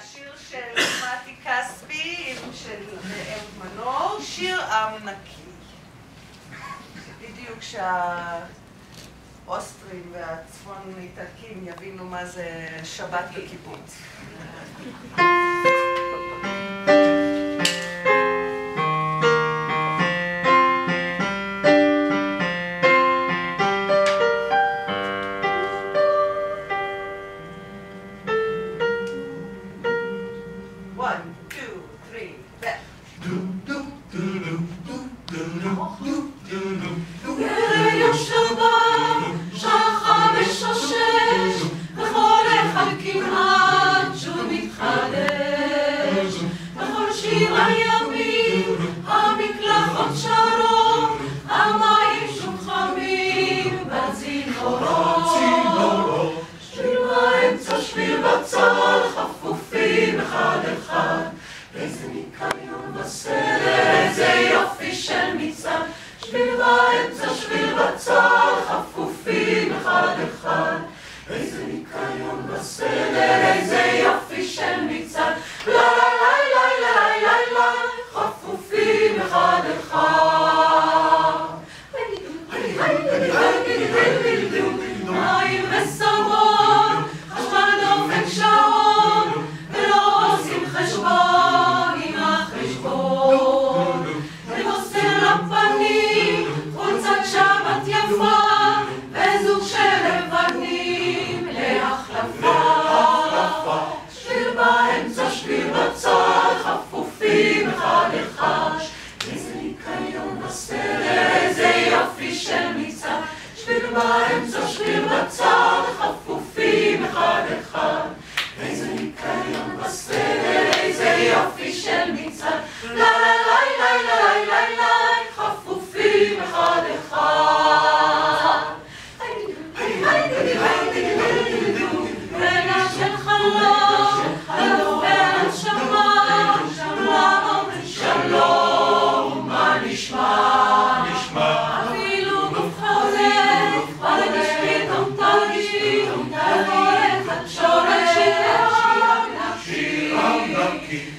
השיר של מתי כספי, של אהוד מנור, שיר עם נקי. בדיוק שהאוסטרים והצפון איטלקים יבינו מה זה שבת בקיבוץ. המקלחות שרות, המים שוחמים בצינורות. שביל באמצע, שביל בצד, חפופים אחד אחד. איזה ניקיון בסדר, איזה יופי של מצעד. שביל באמצע, שביל בצד, חפופים אחד אחד. איזה ניקיון בסדר, איזה יופי של מצעד. לה לה לה לה לה לה חפופים אחד אחד. מים וסבון, חשמל דופק שעון, ולא עושים חשבון עם החשבון. ובוסר לפנים, חולצת שבת יפה, וזוג של לבנים להחלפה. שביל באמצע, שביל בצד, חפופים אחד אחד. איזה ניקיון בסדר, איזה יופי של מצעד. שביל באמצע, שביל בצד, חפופים אחד אחד. איזה ניקיון בסדר, איזה יופי של מצעד. לה לה לה לה לה לה לה חפופים אחד אחד. רגע של חלום, הדובר שמע, שמע אומרים שלום, מה נשמע? אפילו גוף חוזר, מרגיש פתאום תרגיש, תבוא את התקשורת, שיר נקי.